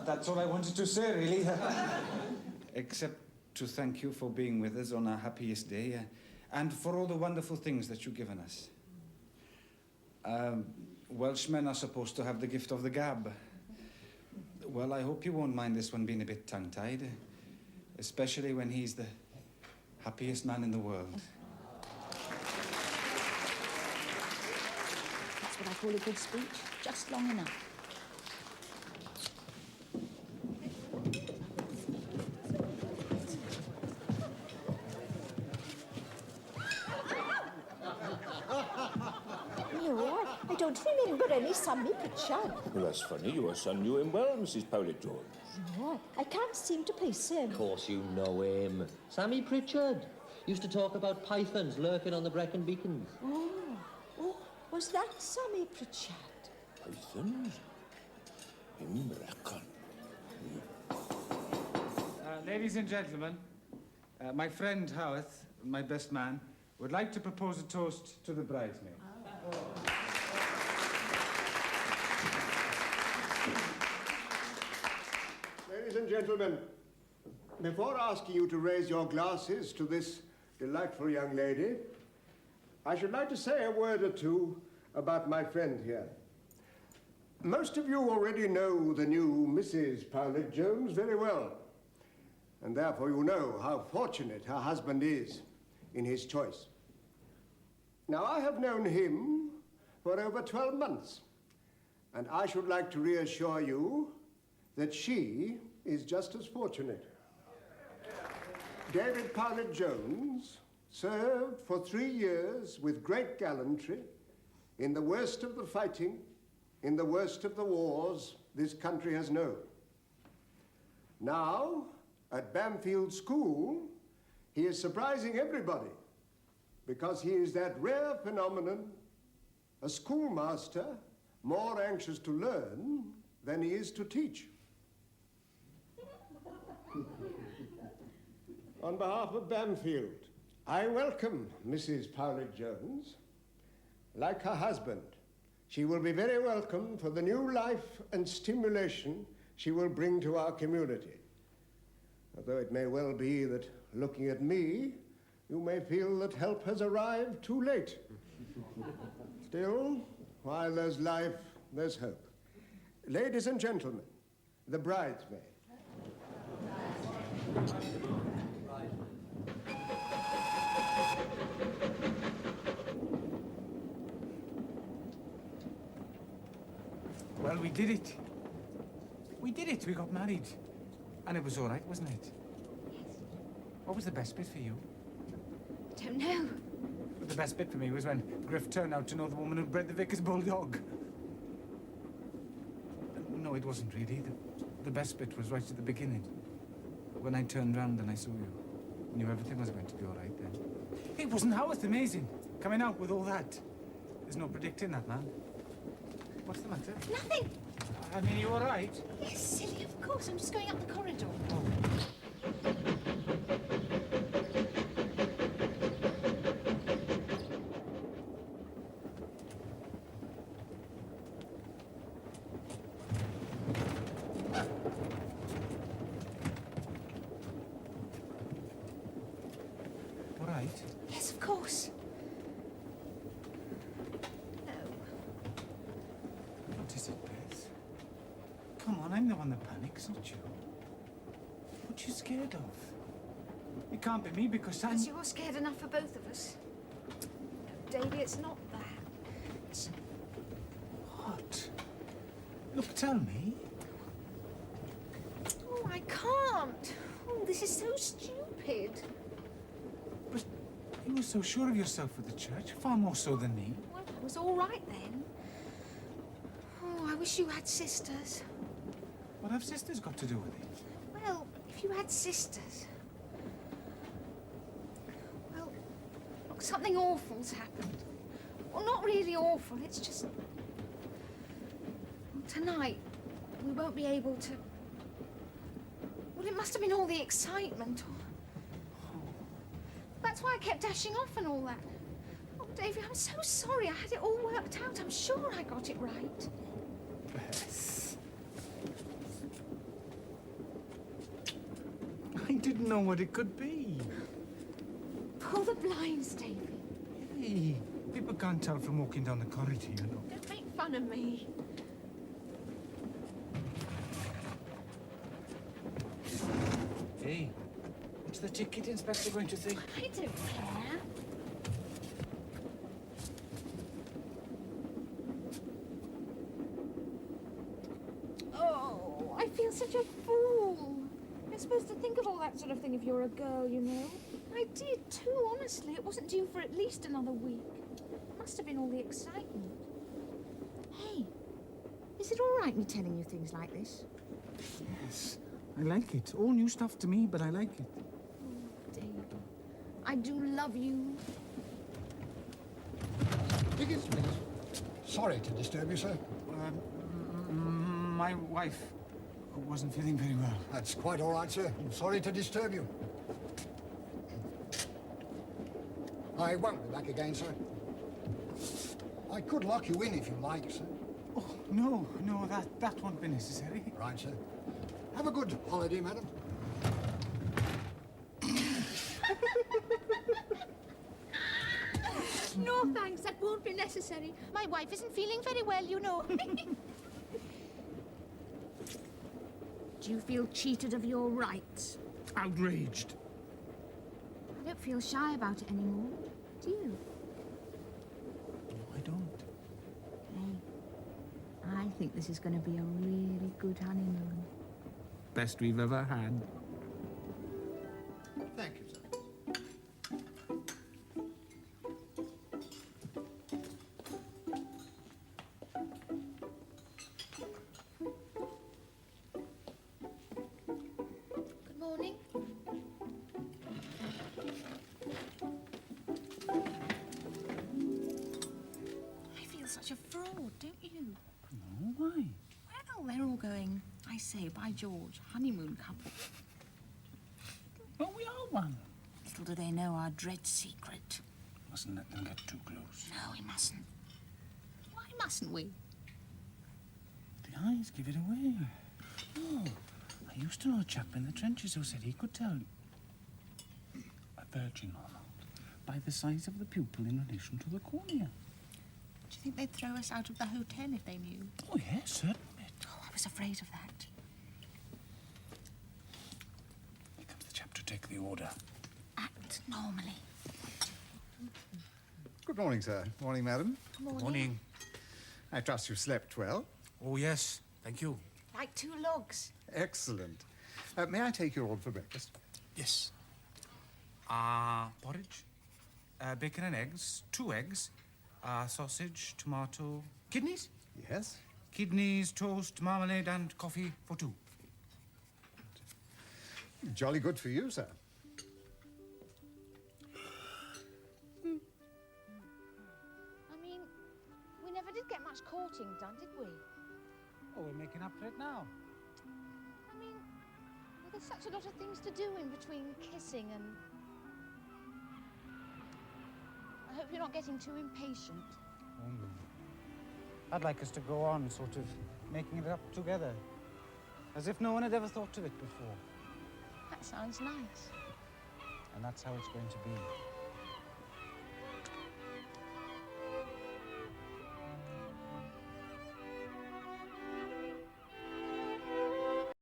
That's all I wanted to say, really. Except to thank you for being with us on our happiest day and for all the wonderful things that you've given us. Welshmen are supposed to have the gift of the gab. Well, I hope you won't mind this one being a bit tongue-tied, especially when he's the happiest man in the world. That's what I call a good speech. Just long enough. I don't remember any Sammy Pritchard. Well, that's funny. Your son knew him well, Mrs. Powlett-Jones. No, I can't seem to place him. Of course you know him. Sammy Pritchard. Used to talk about pythons lurking on the Brecon beacons. Oh, was that Sammy Pritchard? Pythons? In Brecon. Ladies and gentlemen, my friend Howarth, my best man, would like to propose a toast to the bridesmaid. Ladies and gentlemen, before asking you to raise your glasses to this delightful young lady, I should like to say a word or two about my friend here. Most of you already know the new Mrs. Powlett-Jones very well, and therefore you know how fortunate her husband is in his choice. Now, I have known him for over 12 months, and I should like to reassure you that she is just as fortunate. David Powlett-Jones served for 3 years with great gallantry in the worst of the fighting, in the worst of the wars this country has known. Now, at Bamfield School, he is surprising everybody because he is that rare phenomenon, a schoolmaster more anxious to learn than he is to teach. On behalf of Bamfield, I welcome Mrs. Powlett-Jones. Like her husband, she will be very welcome for the new life and stimulation she will bring to our community. Although it may well be that, looking at me, you may feel that help has arrived too late. Still, while there's life, there's hope. Ladies and gentlemen, the bridesmaid. Well, we did it. We did it. We got married. And it was all right, wasn't it? What was the best bit for you? I don't know. Well, the best bit for me was when Griff turned out to know the woman who bred the vicar's bulldog. No, it wasn't really. The best bit was right at the beginning. When I turned round and I saw you. I knew everything was going to be all right then. It wasn't Howard amazing? Coming out with all that. There's no predicting that, man. What's the matter? Nothing. I mean, you all right? Yes, silly, of course. I'm just going up the corridor. Oh. All right? Yes, of course. What is it, Beth? Come on, I'm the one that panics, not you. What you scared of? It can't be me because I'm... Because you're scared enough for both of us. No, Davy, it's not that. It's... What? Look, tell me. Oh, I can't. Oh, this is so stupid. But you were so sure of yourself with the church, far more so than me. Well, I was all right then. Oh, I wish you had sisters. What have sisters got to do with it? Well, if you had sisters... Well, look, something awful's happened. Well, not really awful, it's just... Well, tonight, we won't be able to... Well, it must have been all the excitement. That's why I kept dashing off and all that. Oh, Davy, I'm so sorry. I had it all worked out. I'm sure I got it right. Beth. didn't know what it could be. Pull the blinds, Davy. Hey, people can't tell from walking down the corridor, you know. Don't make fun of me. Hey, what's the ticket inspector going to think? I don't care. Oh, I feel such a fool. You're supposed to think of all that sort of thing if you're a girl, you know. I did too, honestly. It wasn't due for at least another week. Must have been all the excitement. Hey, is it all right me telling you things like this? Yes, I like it. All new stuff to me, but I like it. Oh, David, I do love you. Tickets, please. Sorry to disturb you, sir. My wife wasn't feeling very well. That's quite all right, sir. I'm sorry to disturb you. I won't be back again, sir. I could lock you in if you like, sir. Oh, no, that won't be necessary. Right, sir. Have a good holiday, madam. No, thanks. That won't be necessary. My wife isn't feeling very well, you know. Do you feel cheated of your rights? Outraged. I don't feel shy about it anymore. Do you? No, I don't. Hey, I think this is going to be a really good honeymoon. Best we've ever had. Thank you, sir. Good morning. I feel such a fraud, don't you? No, why? Well, they're all going, I say, by George, honeymoon couple. Well, we are one. Little do they know our dread secret. Mustn't let them get too close. No, we mustn't. Why mustn't we? The eyes give it away. Oh, I used to know a chap in the trenches who said he could tell a virgin or not by the size of the pupil in relation to the cornea. Do you think they'd throw us out of the hotel if they knew? Oh, yes, certainly. Oh, I was afraid of that. Here comes the chap to take the order. Act normally. Good morning, sir. Morning, madam. Morning. I trust you slept well. Oh, yes, thank you. Like two logs. Excellent. May I take your order for breakfast? Yes. Porridge, bacon and eggs, 2 eggs, sausage, tomato, kidneys? Yes. Kidneys, toast, marmalade, and coffee for 2. Jolly good for you, sir. I mean, we never did get much courting done, did we? Oh, we're making up for it now. I mean, well, there's such a lot of things to do in between kissing and... I hope you're not getting too impatient. Oh, no. I'd like us to go on sort of making it up together. As if no one had ever thought of it before. That sounds nice. And that's how it's going to be.